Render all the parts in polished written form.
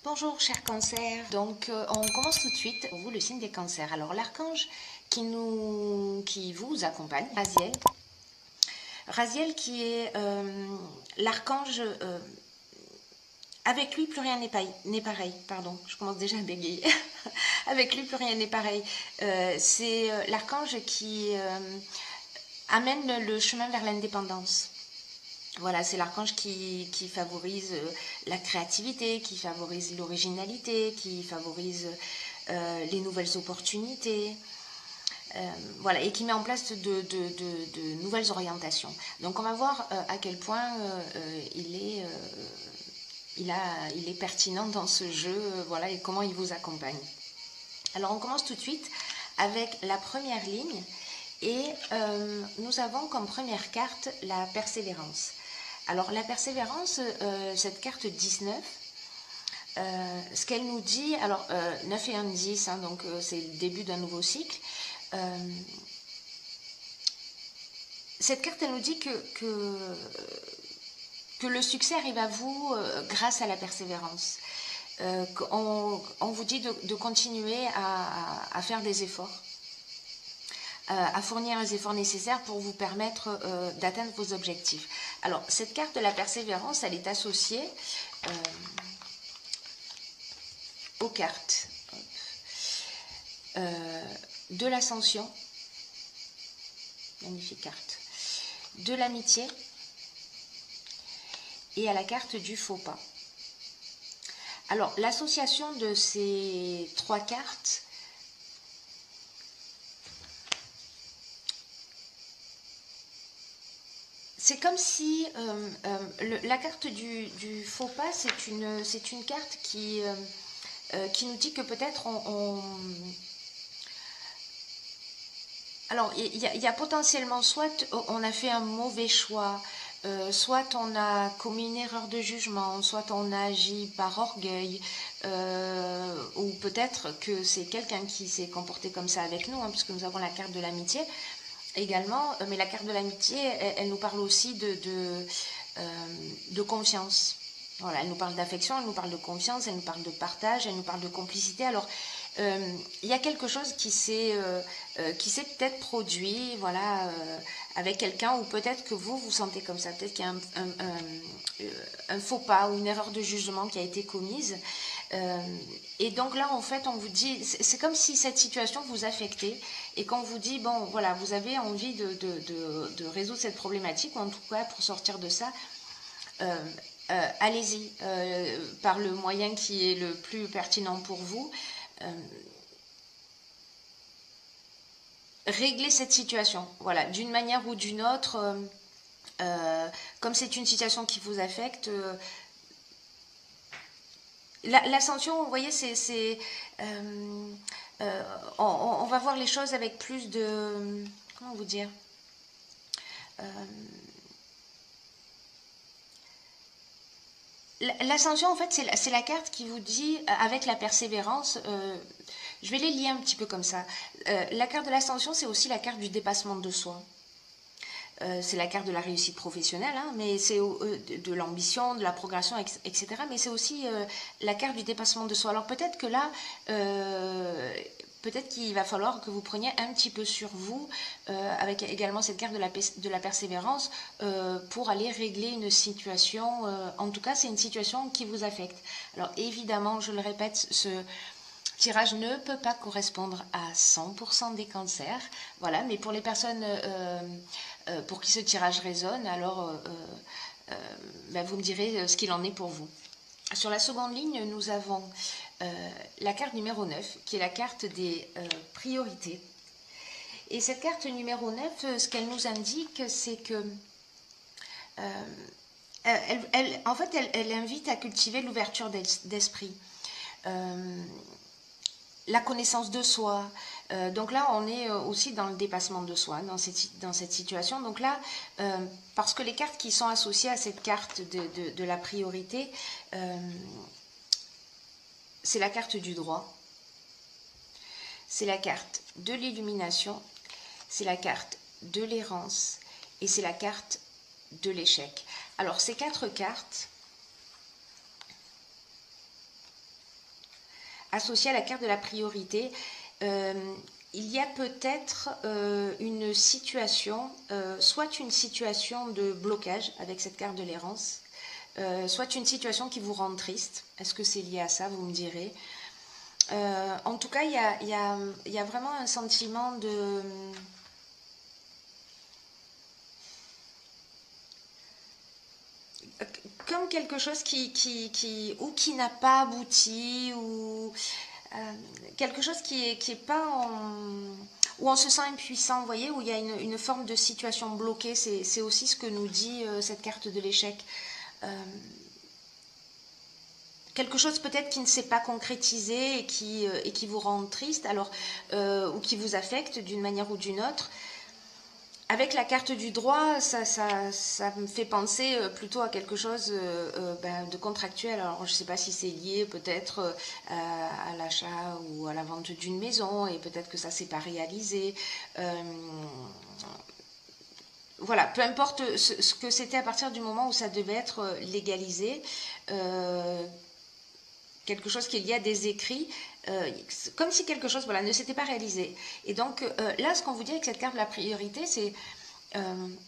Bonjour chers cancers, donc on commence tout de suite pour vous le signe des cancers. Alors l'archange qui vous accompagne, Raziel qui est l'archange, avec lui plus rien n'est pareil, pardon, je commence déjà à bégayer, avec lui plus rien n'est pareil. C'est l'archange qui amène le chemin vers l'indépendance. Voilà, c'est l'archange qui favorise la créativité, qui favorise l'originalité, qui favorise les nouvelles opportunités, voilà, et qui met en place de nouvelles orientations. Donc on va voir à quel point il est pertinent dans ce jeu, voilà, et comment il vous accompagne. Alors on commence tout de suite avec la première ligne, et nous avons comme première carte la persévérance. Alors la persévérance, cette carte 19, ce qu'elle nous dit, alors 9 et 1, 10, hein, donc c'est le début d'un nouveau cycle. Cette carte, elle nous dit que le succès arrive à vous grâce à la persévérance. On vous dit de continuer à faire des efforts, à fournir les efforts nécessaires pour vous permettre d'atteindre vos objectifs. Alors, cette carte de la persévérance, elle est associée aux cartes de l'ascension, magnifique carte, de l'amitié et à la carte du faux pas. Alors, l'association de ces trois cartes c'est comme si la carte du faux pas, c'est une carte qui nous dit que peut-être alors, il y a potentiellement soit on a fait un mauvais choix, soit on a commis une erreur de jugement, soit on a agi par orgueil, ou peut-être que c'est quelqu'un qui s'est comporté comme ça avec nous, hein, puisque nous avons la carte de l'amitié également, mais la carte de l'amitié, elle nous parle aussi de confiance. Voilà, elle nous parle d'affection, elle nous parle de confiance, elle nous parle de partage, elle nous parle de complicité. Alors, il y a quelque chose qui s'est peut-être produit, voilà, avec quelqu'un, ou peut-être que vous sentez comme ça, peut-être qu'il y a un faux pas ou une erreur de jugement qui a été commise. Et donc là, en fait, on vous dit, c'est comme si cette situation vous affectait et qu'on vous dit, bon, voilà, vous avez envie de résoudre cette problématique, ou en tout cas, pour sortir de ça, allez-y, par le moyen qui est le plus pertinent pour vous. Régler cette situation, voilà, d'une manière ou d'une autre, comme c'est une situation qui vous affecte, l'ascension, vous voyez, on va voir les choses avec plus de, comment vous dire, l'ascension, en fait, c'est la carte qui vous dit, avec la persévérance, je vais les lier un petit peu comme ça. La carte de l'ascension, c'est aussi la carte du dépassement de soi. C'est la carte de la réussite professionnelle, hein, mais c'est de l'ambition, de la progression, etc. Mais c'est aussi la carte du dépassement de soi. Alors peut-être que là, peut-être qu'il va falloir que vous preniez un petit peu sur vous, avec également cette carte de la persévérance, pour aller régler une situation. En tout cas, c'est une situation qui vous affecte. Alors évidemment, je le répète, ce tirage ne peut pas correspondre à 100% des cancers, voilà, mais pour les personnes pour qui ce tirage résonne, alors ben vous me direz ce qu'il en est pour vous. Sur la seconde ligne, nous avons la carte numéro 9, qui est la carte des priorités. Et cette carte numéro 9, ce qu'elle nous indique, c'est que en fait, elle invite à cultiver l'ouverture d'esprit. La connaissance de soi. Donc là, on est aussi dans le dépassement de soi, dans cette situation. Donc là, parce que les cartes qui sont associées à cette carte de la priorité, c'est la carte du droit, c'est la carte de l'illumination, c'est la carte de l'errance et c'est la carte de l'échec. Alors, ces quatre cartes, associé à la carte de la priorité, il y a peut-être une situation, soit une situation de blocage avec cette carte de l'errance, soit une situation qui vous rend triste. Est-ce que c'est lié à ça, vous me direz. En tout cas, il y a vraiment un sentiment de... Comme quelque chose qui n'a pas abouti, ou quelque chose qui est pas en... où on se sent impuissant, vous voyez, où il y a une forme de situation bloquée. C'est aussi ce que nous dit cette carte de l'échec. Quelque chose peut-être qui ne s'est pas concrétisé et qui vous rend triste, alors, ou qui vous affecte d'une manière ou d'une autre. Avec la carte du droit, ça me fait penser plutôt à quelque chose de contractuel. Alors, je ne sais pas si c'est lié peut-être à l'achat ou à la vente d'une maison, et peut-être que ça ne s'est pas réalisé. Voilà, peu importe ce que c'était à partir du moment où ça devait être légalisé. Quelque chose qui est lié à des écrits, comme si quelque chose ne s'était pas réalisé. Et donc là, ce qu'on vous dit avec cette carte de la priorité, c'est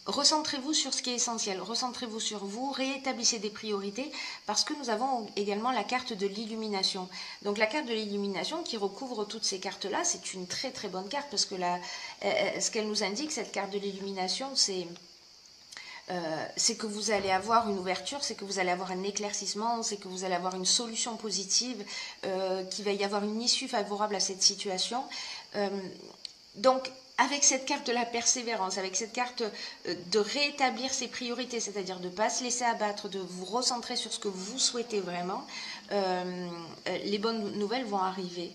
recentrez-vous sur ce qui est essentiel, recentrez-vous sur vous, réétablissez des priorités, parce que nous avons également la carte de l'illumination. Donc la carte de l'illumination qui recouvre toutes ces cartes-là, c'est une très très bonne carte, parce que ce qu'elle nous indique, cette carte de l'illumination, c'est que vous allez avoir une ouverture, c'est que vous allez avoir un éclaircissement, c'est que vous allez avoir une solution positive, qu'il va y avoir une issue favorable à cette situation. Donc, avec cette carte de la persévérance, avec cette carte de rétablir ses priorités, c'est-à-dire de ne pas se laisser abattre, de vous recentrer sur ce que vous souhaitez vraiment, les bonnes nouvelles vont arriver.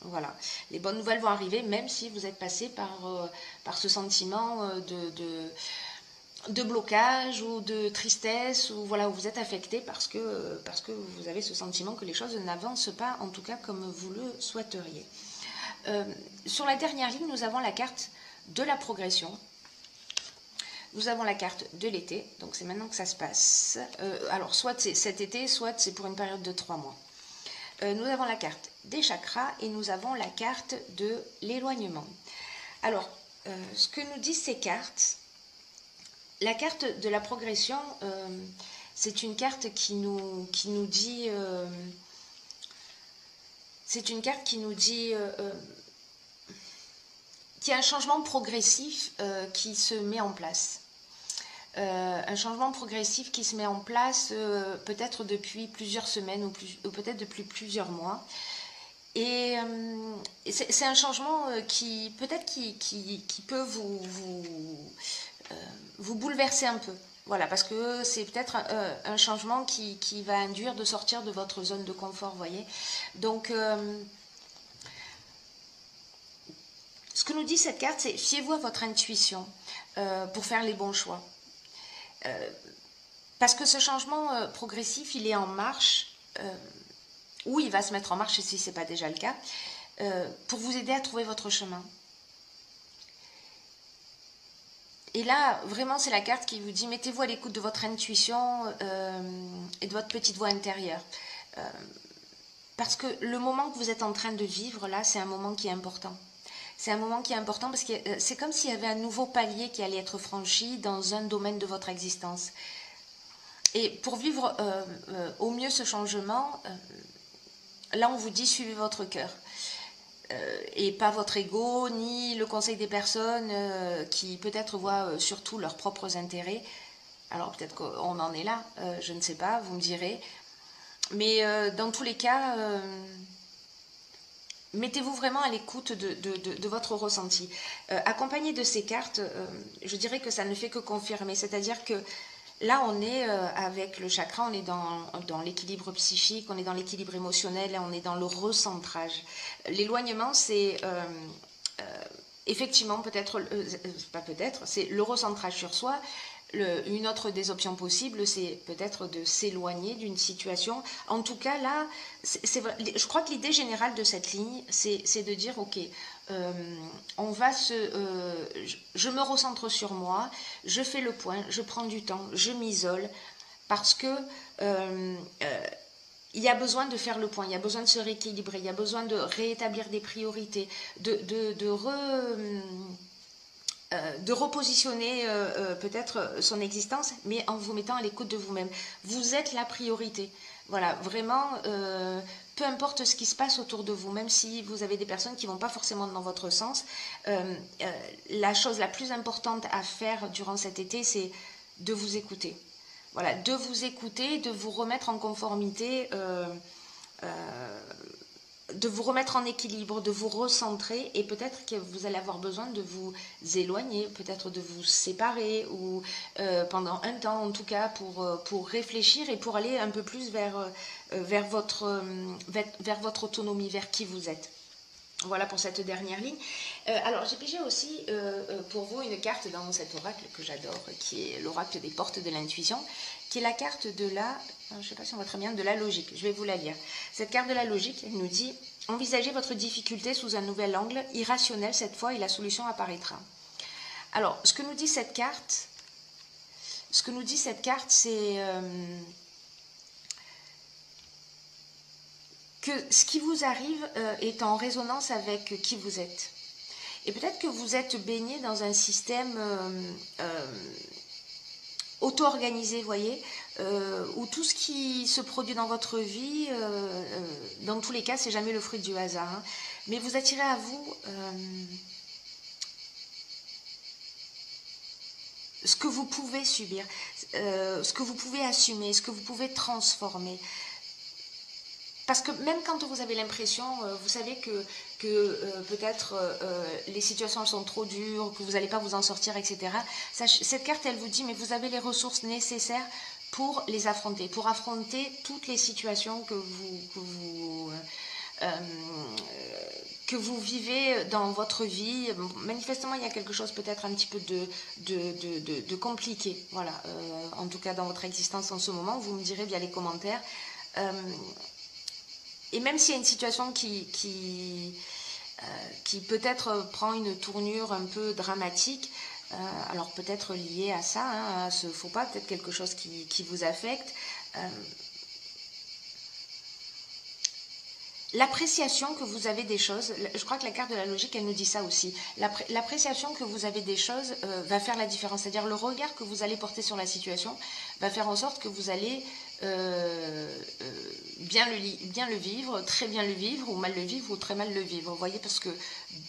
Voilà, les bonnes nouvelles vont arriver, même si vous êtes passé par ce sentiment de blocage ou de tristesse, ou voilà, où vous êtes affecté parce que vous avez ce sentiment que les choses n'avancent pas, en tout cas comme vous le souhaiteriez. Sur la dernière ligne, nous avons la carte de la progression. Nous avons la carte de l'été, donc c'est maintenant que ça se passe. Alors, soit c'est cet été, soit c'est pour une période de 3 mois. Nous avons la carte des chakras et nous avons la carte de l'éloignement. Alors, ce que nous disent ces cartes, la carte de la progression, c'est une carte qui nous dit... c'est une carte qui nous dit... qu'il y a un changement progressif qui se met en place. Un changement progressif qui se met en place peut-être depuis plusieurs semaines ou peut-être depuis plusieurs mois. Et c'est un changement qui peut-être qui peut vous bouleverser un peu. Voilà, parce que c'est peut-être un changement qui va induire de sortir de votre zone de confort, vous voyez. Donc, ce que nous dit cette carte, c'est fiez-vous à votre intuition pour faire les bons choix. Parce que ce changement progressif, il est en marche, ou il va se mettre en marche si ce n'est pas déjà le cas, pour vous aider à trouver votre chemin. Et là, vraiment, c'est la carte qui vous dit, mettez-vous à l'écoute de votre intuition et de votre petite voix intérieure. Parce que le moment que vous êtes en train de vivre, là, c'est un moment qui est important. C'est un moment qui est important parce que c'est comme s'il y avait un nouveau palier qui allait être franchi dans un domaine de votre existence. Et pour vivre au mieux ce changement, là, on vous dit, suivez votre cœur. Et pas votre ego, ni le conseil des personnes qui peut-être voient surtout leurs propres intérêts. Alors peut-être qu'on en est là, je ne sais pas, vous me direz. Mais dans tous les cas, mettez-vous vraiment à l'écoute de votre ressenti. Accompagné de ces cartes, je dirais que ça ne fait que confirmer. C'est-à-dire que là, on est avec le chakra, on est dans l'équilibre psychique, on est dans l'équilibre émotionnel, on est dans le recentrage. L'éloignement, c'est effectivement peut-être, pas peut-être, c'est le recentrage sur soi. Une autre des options possibles, c'est peut-être de s'éloigner d'une situation. En tout cas, là, je crois que l'idée générale de cette ligne, c'est de dire, ok, je me recentre sur moi, je fais le point, je prends du temps, je m'isole, parce que il y a besoin de faire le point, il y a besoin de se rééquilibrer, il y a besoin de réétablir des priorités, de repositionner peut-être son existence, mais en vous mettant à l'écoute de vous-même. Vous êtes la priorité. Voilà, vraiment, peu importe ce qui se passe autour de vous, même si vous avez des personnes qui ne vont pas forcément dans votre sens, la chose la plus importante à faire durant cet été, c'est de vous écouter. Voilà, de vous écouter, de vous remettre en conformité, de vous remettre en équilibre, de vous recentrer, et peut-être que vous allez avoir besoin de vous éloigner, peut-être de vous séparer, ou pendant un temps en tout cas, pour réfléchir et pour aller un peu plus vers votre autonomie, vers qui vous êtes. Voilà pour cette dernière ligne. Alors j'ai pigé aussi pour vous une carte dans cet oracle que j'adore, qui est l'oracle des portes de l'intuition, qui est la carte de la, je ne sais pas si on voit très bien, de la logique. Je vais vous la lire. Cette carte de la logique, elle nous dit « Envisagez votre difficulté sous un nouvel angle, irrationnel cette fois, et la solution apparaîtra. » Alors, ce que nous dit cette carte, c'est que ce qui vous arrive est en résonance avec qui vous êtes. Et peut-être que vous êtes baigné dans un système auto-organisé, vous voyez, où tout ce qui se produit dans votre vie, dans tous les cas, c'est jamais le fruit du hasard. Hein, mais vous attirez à vous ce que vous pouvez subir, ce que vous pouvez assumer, ce que vous pouvez transformer. Parce que même quand vous avez l'impression, vous savez que peut-être les situations sont trop dures, que vous n'allez pas vous en sortir, etc. Cette carte, elle vous dit, mais vous avez les ressources nécessaires pour les affronter, pour affronter toutes les situations que vous vivez dans votre vie. Manifestement, il y a quelque chose peut-être un petit peu de compliqué, voilà, en tout cas dans votre existence en ce moment. Vous me direz via les commentaires. Et même s'il y a une situation qui peut-être prend une tournure un peu dramatique, alors peut-être liée à ça, hein, à ce faux pas, peut-être quelque chose qui vous affecte, l'appréciation que vous avez des choses, je crois que la carte de la logique, elle nous dit ça aussi, l'appréciation que vous avez des choses va faire la différence, c'est-à-dire le regard que vous allez porter sur la situation va faire en sorte que vous allez bien le vivre, très bien le vivre, ou mal le vivre, ou très mal le vivre, vous voyez, parce que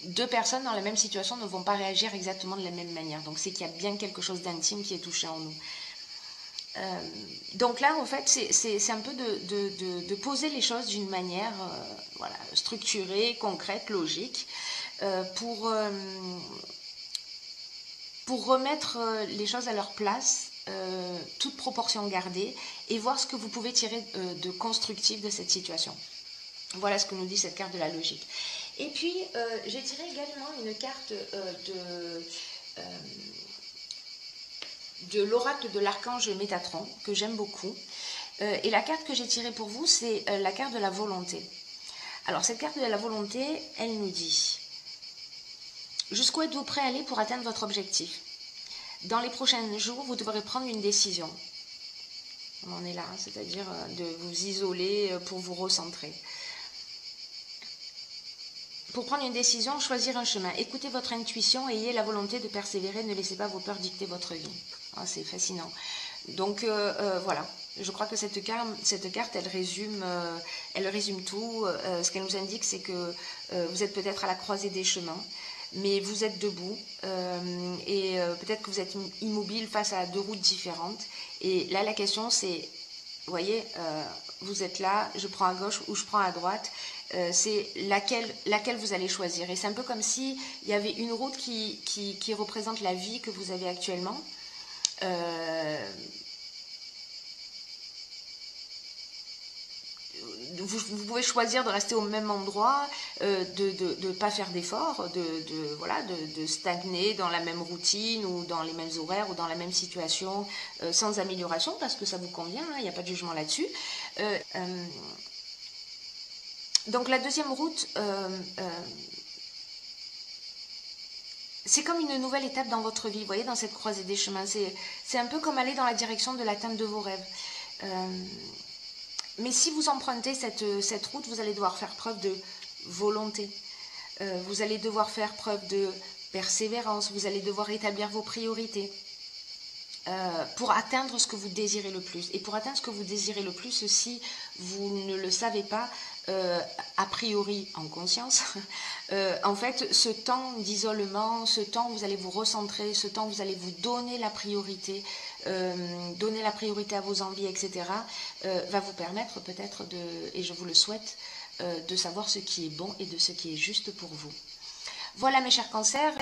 deux personnes dans la même situation ne vont pas réagir exactement de la même manière, donc c'est qu'il y a bien quelque chose d'intime qui est touché en nous. Donc là, en fait, c'est un peu de poser les choses d'une manière voilà, structurée, concrète, logique, pour remettre les choses à leur place, toute proportion gardée, et voir ce que vous pouvez tirer de constructif de cette situation. Voilà ce que nous dit cette carte de la logique. Et puis, j'ai tiré également une carte de l'oracle de l'archange Métatron, que j'aime beaucoup. Et la carte que j'ai tirée pour vous, c'est la carte de la volonté. Alors, cette carte de la volonté, elle nous dit « Jusqu'où êtes-vous prêt à aller pour atteindre votre objectif ? Dans les prochains jours, vous devrez prendre une décision. » On en est là, hein, c'est-à-dire de vous isoler pour vous recentrer. Pour prendre une décision, choisir un chemin. Écoutez votre intuition, ayez la volonté de persévérer, ne laissez pas vos peurs dicter votre vie. Ah, c'est fascinant. Donc voilà, je crois que cette carte, elle résume tout. Ce qu'elle nous indique, c'est que vous êtes peut-être à la croisée des chemins, mais vous êtes debout et peut-être que vous êtes immobile face à deux routes différentes. Et là, la question, c'est, vous voyez, vous êtes là, je prends à gauche ou je prends à droite. C'est laquelle vous allez choisir. Et c'est un peu comme s'il y avait une route qui représente la vie que vous avez actuellement. Vous pouvez choisir de rester au même endroit, de ne pas faire d'efforts, de stagner dans la même routine ou dans les mêmes horaires ou dans la même situation sans amélioration parce que ça vous convient, il n'y a pas de jugement là-dessus. Donc la deuxième route, c'est comme une nouvelle étape dans votre vie, vous voyez, dans cette croisée des chemins. C'est un peu comme aller dans la direction de l'atteinte de vos rêves. Mais si vous empruntez cette route, vous allez devoir faire preuve de volonté. Vous allez devoir faire preuve de persévérance. Vous allez devoir établir vos priorités pour atteindre ce que vous désirez le plus. Et pour atteindre ce que vous désirez le plus, si vous ne le savez pas, a priori en conscience, en fait, ce temps d'isolement, ce temps où vous allez vous recentrer, ce temps où vous allez vous donner la priorité à vos envies, etc., va vous permettre peut-être et je vous le souhaite, de savoir ce qui est bon et de ce qui est juste pour vous. Voilà mes chers cancers.